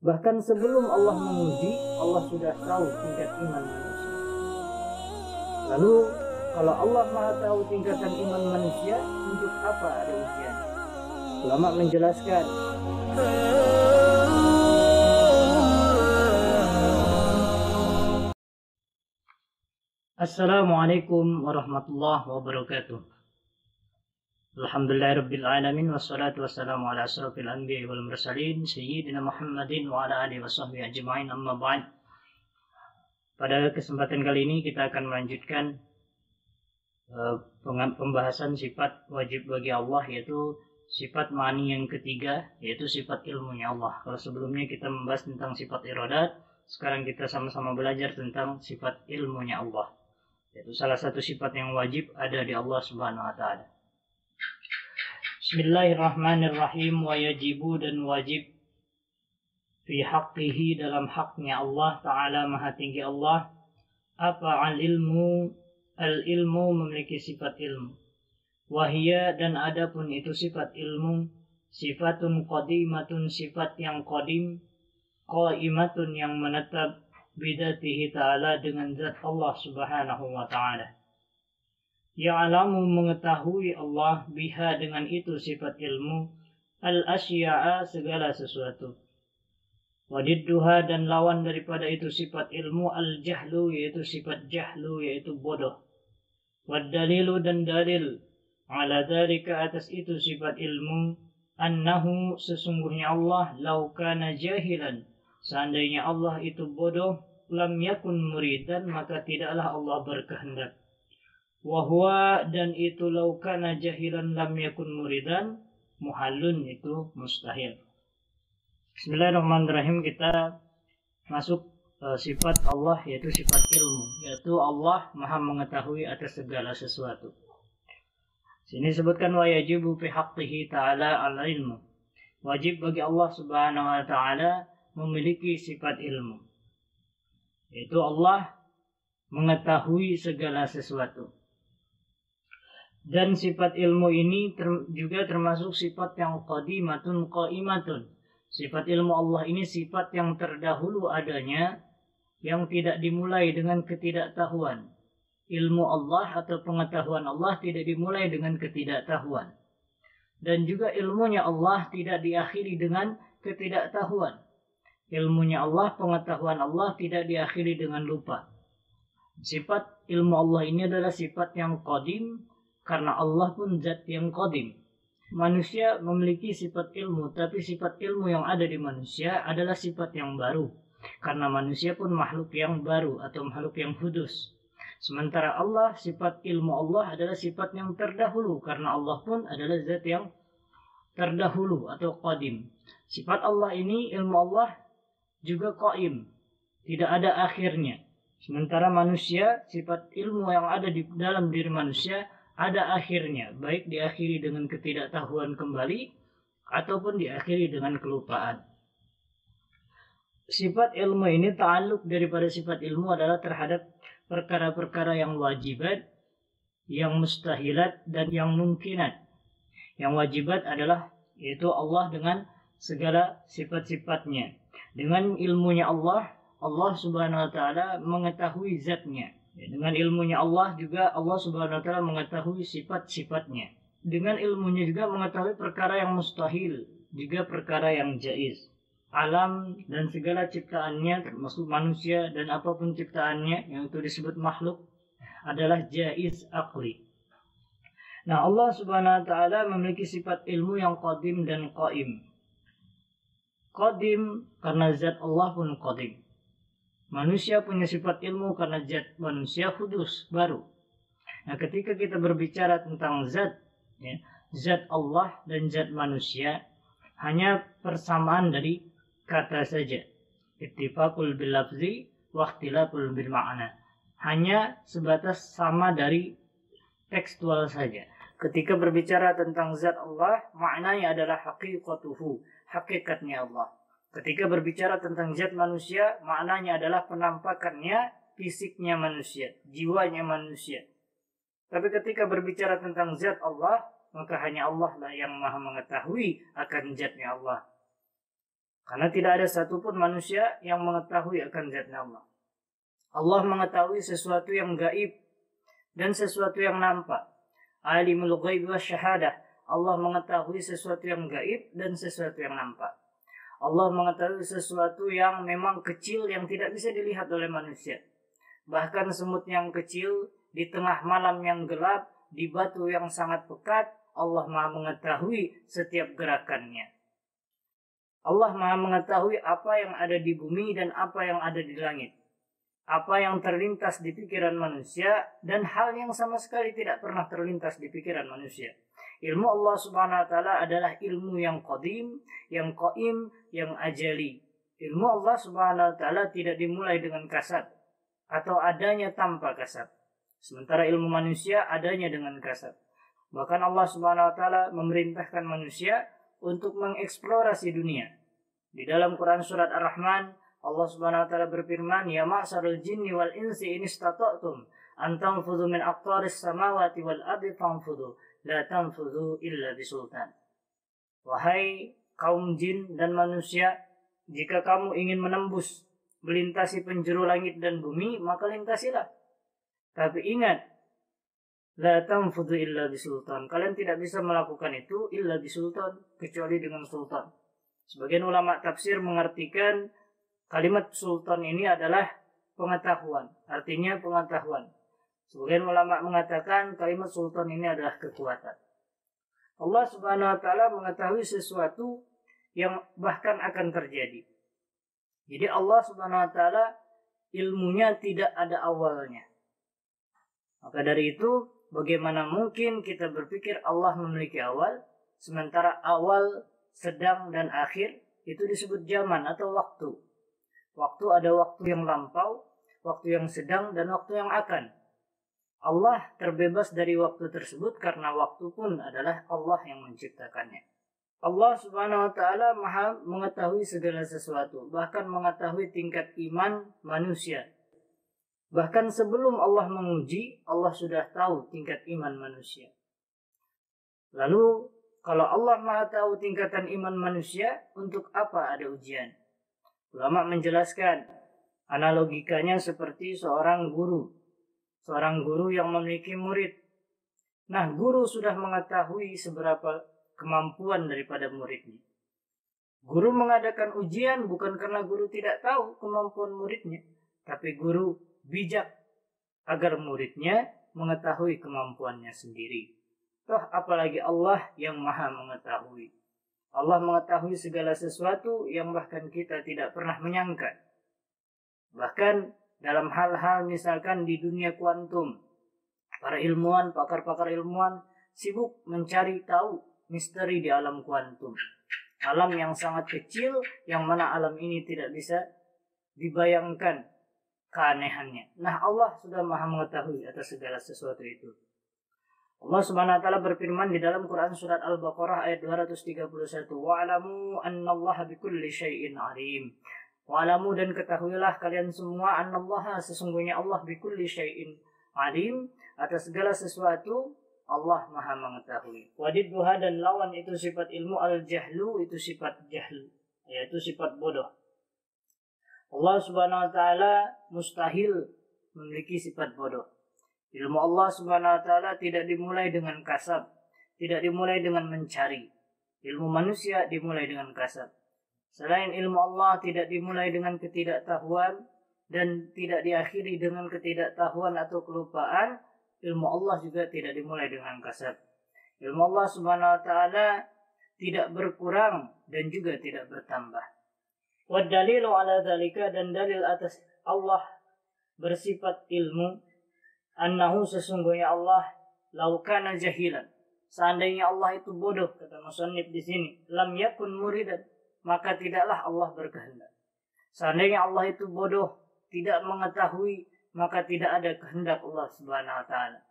Bahkan sebelum Allah menguji, Allah sudah tahu tingkat iman manusia. Lalu kalau Allah Maha tahu tingkatan iman manusia, untuk apa ada ujian? Ulama menjelaskan, Assalamualaikum warahmatullahi wabarakatuh. Alhamdulillahirabbil alamin wassalatu wassalamu ala asyrafil anbiya'i wal mursalin sayyidina Muhammadin wa ala alihi washabbihi ajmain, amma ba'd. Pada kesempatan kali ini kita akan melanjutkan pembahasan sifat wajib bagi Allah, yaitu sifat ma'ani yang ketiga, yaitu sifat ilmunya Allah. Kalau sebelumnya kita membahas tentang sifat iradat, sekarang kita sama-sama belajar tentang sifat ilmunya Allah, yaitu salah satu sifat yang wajib ada di Allah Subhanahu wa ta'ala. Bismillahirrahmanirrahim. Wa yajibu, dan wajib, fi haqqihi, dalam haknya Allah Ta'ala Maha Tinggi Allah, apa al-ilmu, al-ilmu memiliki sifat ilmu. Wahia, dan adapun itu sifat ilmu, sifatun qadimatun, sifat yang qadim, qaimatun, yang menetap, bidatihi ta'ala, dengan zat Allah Subhanahu wa ta'ala. Ya'lamu, mengetahui Allah, biha, dengan itu sifat ilmu, al-asya'a, segala sesuatu. Wadidduha, dan lawan daripada itu sifat ilmu, al-jahlu, yaitu sifat jahlu, yaitu bodoh. Waddalilu, dan dalil, ala dzalika, atas itu sifat ilmu, annahu, sesungguhnya Allah, law kana jahilan, seandainya Allah itu bodoh, lam yakun muridan, maka tidaklah Allah berkehendak. Wahwa, dan itu law kana jahilan lam yakun muridan, muhallun, itu mustahil. Bismillahirrahmanirrahim. Kita masuk sifat Allah, yaitu sifat ilmu, yaitu Allah Maha mengetahui atas segala sesuatu. Sini sebutkan wa yajibu fi haqqihi ta'ala al-ilmu. Wajib bagi Allah Subhanahu wa ta'ala memiliki sifat ilmu, yaitu Allah mengetahui segala sesuatu. Dan sifat ilmu ini juga termasuk sifat yang qadimatun qaimatun. Sifat ilmu Allah ini sifat yang terdahulu adanya, yang tidak dimulai dengan ketidaktahuan. Ilmu Allah atau pengetahuan Allah tidak dimulai dengan ketidaktahuan. Dan juga ilmunya Allah tidak diakhiri dengan ketidaktahuan. Ilmunya Allah, pengetahuan Allah tidak diakhiri dengan lupa. Sifat ilmu Allah ini adalah sifat yang qadim, karena Allah pun zat yang qadim. Manusia memiliki sifat ilmu, tapi sifat ilmu yang ada di manusia adalah sifat yang baru, karena manusia pun makhluk yang baru atau makhluk yang hudus. Sementara Allah, sifat ilmu Allah adalah sifat yang terdahulu, karena Allah pun adalah zat yang terdahulu atau qadim. Sifat Allah ini, ilmu Allah juga qaim, tidak ada akhirnya. Sementara manusia, sifat ilmu yang ada di dalam diri manusia ada akhirnya, baik diakhiri dengan ketidaktahuan kembali ataupun diakhiri dengan kelupaan. Sifat ilmu ini, ta'alluq daripada sifat ilmu adalah terhadap perkara-perkara yang wajibat, yang mustahilat, dan yang mungkinat. Yang wajibat adalah yaitu Allah dengan segala sifat-sifatnya. Dengan ilmunya Allah, Allah Subhanahu wa ta'ala mengetahui zatnya. Dengan ilmunya Allah juga Allah Subhanahu wa ta'ala mengetahui sifat-sifatnya. Dengan ilmunya juga mengetahui perkara yang mustahil, juga perkara yang jaiz. Alam dan segala ciptaannya, termasuk manusia dan apapun ciptaannya yang itu disebut makhluk, adalah jaiz aqli. Nah, Allah Subhanahu wa ta'ala memiliki sifat ilmu yang qadim dan qaim. Qadim karena zat Allah pun qadim. Manusia punya sifat ilmu karena zat manusia hudus, baru. Nah, ketika kita berbicara tentang zat, zat Allah dan zat manusia, hanya persamaan dari kata saja. Ittifaqul bil lafzi wa ikhtilaful bil ma'na. Hanya sebatas sama dari tekstual saja. Ketika berbicara tentang zat Allah, maknanya adalah haqiqatuhu, hakikatnya Allah. Ketika berbicara tentang zat manusia, maknanya adalah penampakannya, fisiknya manusia, jiwanya manusia. Tapi ketika berbicara tentang zat Allah, maka hanya Allah lah yang maha mengetahui akan zatnya Allah. Karena tidak ada satupun manusia yang mengetahui akan zatnya Allah. Allah mengetahui sesuatu yang gaib dan sesuatu yang nampak. Alimul ghaib wa syahadah. Allah mengetahui sesuatu yang gaib dan sesuatu yang nampak. Allah mengetahui sesuatu yang memang kecil yang tidak bisa dilihat oleh manusia. Bahkan semut yang kecil di tengah malam yang gelap, di batu yang sangat pekat, Allah Maha mengetahui setiap gerakannya. Allah Maha mengetahui apa yang ada di bumi dan apa yang ada di langit. Apa yang terlintas di pikiran manusia dan hal yang sama sekali tidak pernah terlintas di pikiran manusia. Ilmu Allah Subhanahu wa taala adalah ilmu yang qadim, yang qaim, yang ajali. Ilmu Allah Subhanahu wa taala tidak dimulai dengan kasat atau adanya tanpa kasat. Sementara ilmu manusia adanya dengan kasat. Bahkan Allah Subhanahu wa taala memerintahkan manusia untuk mengeksplorasi dunia. Di dalam Quran surat Ar-Rahman, Allah Subhanahu wa taala berfirman, "Ya ma'syarul jinni wal insi in istata'tum an tanfudhu min aqtaris samawati wal ardi fanfudhu, la tanfudhu illa bisultan." Wahai kaum jin dan manusia, jika kamu ingin menembus, melintasi penjuru langit dan bumi, maka lintasilah. Tapi ingat, la tanfudhu illa bisultan. Kalian tidak bisa melakukan itu illa bisultan, kecuali dengan sultan. Sebagian ulama tafsir mengartikan kalimat sultan ini adalah pengetahuan, artinya pengetahuan. Sebagian ulama mengatakan kalimat sultan ini adalah kekuatan. Allah Subhanahu wa taala mengetahui sesuatu yang bahkan akan terjadi. Jadi Allah Subhanahu wa taala ilmunya tidak ada awalnya. Maka dari itu, bagaimana mungkin kita berpikir Allah memiliki awal, sementara awal, sedang, dan akhir itu disebut zaman atau waktu. Waktu ada waktu yang lampau, waktu yang sedang, dan waktu yang akan. Allah terbebas dari waktu tersebut karena waktu pun adalah Allah yang menciptakannya. Allah Subhanahu wa taala Maha mengetahui segala sesuatu, bahkan mengetahui tingkat iman manusia. Bahkan sebelum Allah menguji, Allah sudah tahu tingkat iman manusia. Lalu, kalau Allah Maha tahu tingkatan iman manusia, untuk apa ada ujian? Ulama menjelaskan, analogikanya seperti seorang guru. Seorang guru yang memiliki murid. Nah, guru sudah mengetahui seberapa kemampuan daripada muridnya. Guru mengadakan ujian bukan karena guru tidak tahu kemampuan muridnya, tapi guru bijak agar muridnya mengetahui kemampuannya sendiri. Toh apalagi Allah yang Maha mengetahui. Allah mengetahui segala sesuatu yang bahkan kita tidak pernah menyangka. Bahkan dalam hal-hal misalkan di dunia kuantum, para ilmuwan, pakar-pakar ilmuwan sibuk mencari tahu misteri di alam kuantum. Alam yang sangat kecil, yang mana alam ini tidak bisa dibayangkan keanehannya. Nah, Allah sudah Maha mengetahui atas segala sesuatu itu. Allah Subhanahu wa taala berfirman di dalam Quran surat Al-Baqarah ayat 231, "Wa'lamu annallaha bikulli syai'in 'alim." Wa'lamu, dan ketahuilah kalian semua, annallaha, sesungguhnya Allah, bikulli syai'in 'alim, atas segala sesuatu Allah Maha mengetahui. Wadidduha, dan lawan itu sifat ilmu, al-jahlu, itu sifat jahl, yaitu sifat bodoh. Allah Subhanahu wa taala mustahil memiliki sifat bodoh. Ilmu Allah Subhanahu wa taala tidak dimulai dengan kasab, tidak dimulai dengan mencari. Ilmu manusia dimulai dengan kasab. Selain ilmu Allah tidak dimulai dengan ketidaktahuan dan tidak diakhiri dengan ketidaktahuan atau kelupaan, ilmu Allah juga tidak dimulai dengan kasab. Ilmu Allah Subhanahu wa taala tidak berkurang dan juga tidak bertambah. Wadalilu ala dzalika, dan dalil atas Allah bersifat ilmu, annahu, sesungguhnya Allah, lau kana jahilan, seandainya Allah itu bodoh, kata musannif di sini, lam yakun muridan, maka tidaklah Allah berkehendak. Seandainya Allah itu bodoh, tidak mengetahui, maka tidak ada kehendak Allah Subhanahu wa taala.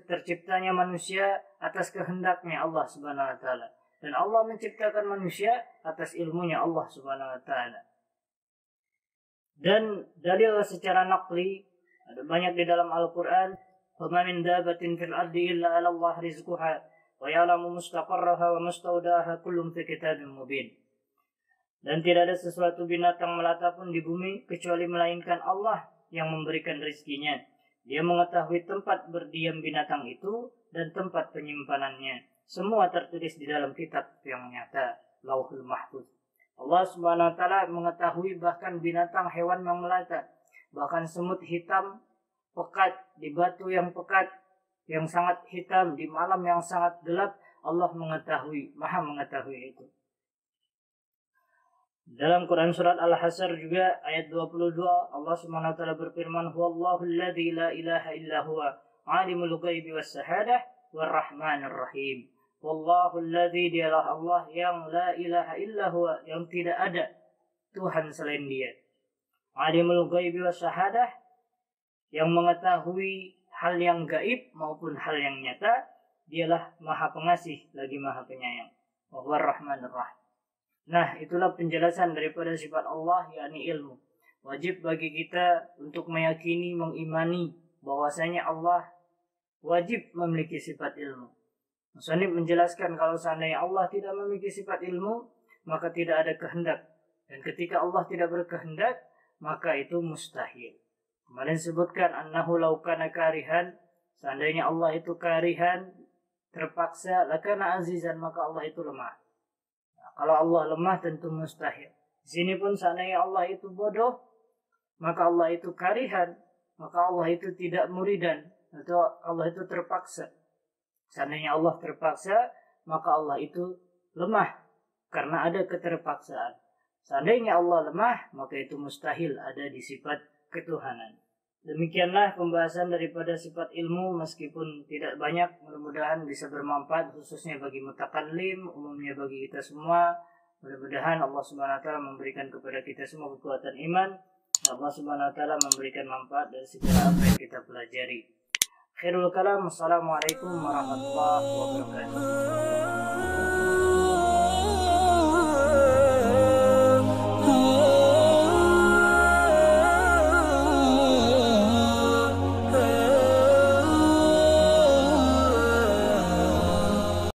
Terciptanya manusia atas kehendaknya Allah Subhanahu wa taala. Dan Allah menciptakan manusia atas ilmunya Allah Subhanahu wa taala. Dan dalil secara naqli ada banyak di dalam Al-Qur'an, "Wa ma min dabatin fil ardi illa 'ala Allah rizquha wa ya'lamu mustaqarraha wa mustawda'aha kullun fi kitabim mubin." Dan tidak ada sesuatu binatang melata pun di bumi kecuali melainkan Allah yang memberikan rezekinya. Dia mengetahui tempat berdiam binatang itu dan tempat penyimpanannya. Semua tertulis di dalam kitab yang nyata, Lauhul Mahfuz. Allah Subhanahu wa taala mengetahui bahkan binatang hewan yang melata, bahkan semut hitam pekat di batu yang pekat yang sangat hitam di malam yang sangat gelap. Allah mengetahui, Maha mengetahui itu. Dalam Quran surat Al-Hasyr juga ayat 22 Allah Subhanahu wa taala berfirman, "Huwallahu alladzi la ilaha illa huwa, 'alimul ghaibi was syahadah, war-rahmanir rahim." Wallahu alladzi, dialah Allah yang la ilaha illa huwa, yang tidak ada Tuhan selain Dia. 'Alimul ghaibi was syahadah, yang mengetahui hal yang gaib maupun hal yang nyata. Dialah Maha Pengasih lagi Maha Penyayang. War-rahmanir rahim. Nah, itulah penjelasan daripada sifat Allah, yakni ilmu. Wajib bagi kita untuk meyakini, mengimani bahwasanya Allah wajib memiliki sifat ilmu. Musannif menjelaskan kalau seandainya Allah tidak memiliki sifat ilmu, maka tidak ada kehendak. Dan ketika Allah tidak berkehendak, maka itu mustahil. Kemarin sebutkan annahu law kana karihan, seandainya Allah itu karihan, terpaksa, lakana azizan, maka Allah itu lemah. Kalau Allah lemah tentu mustahil. Di sini pun seandainya Allah itu bodoh, maka Allah itu karihan, maka Allah itu tidak muridan, atau Allah itu terpaksa. Seandainya Allah terpaksa, maka Allah itu lemah karena ada keterpaksaan. Seandainya Allah lemah, maka itu mustahil ada di sifat ketuhanan. Demikianlah pembahasan daripada sifat ilmu, meskipun tidak banyak, mudah-mudahan bisa bermanfaat khususnya bagi mutakallim, umumnya bagi kita semua. Mudah-mudahan Allah Subhanahu wa taala memberikan kepada kita semua kekuatan iman. Allah Subhanahu wa taala memberikan manfaat dari segala apa yang kita pelajari. Khairul kalam. Assalamualaikum warahmatullahi wabarakatuh.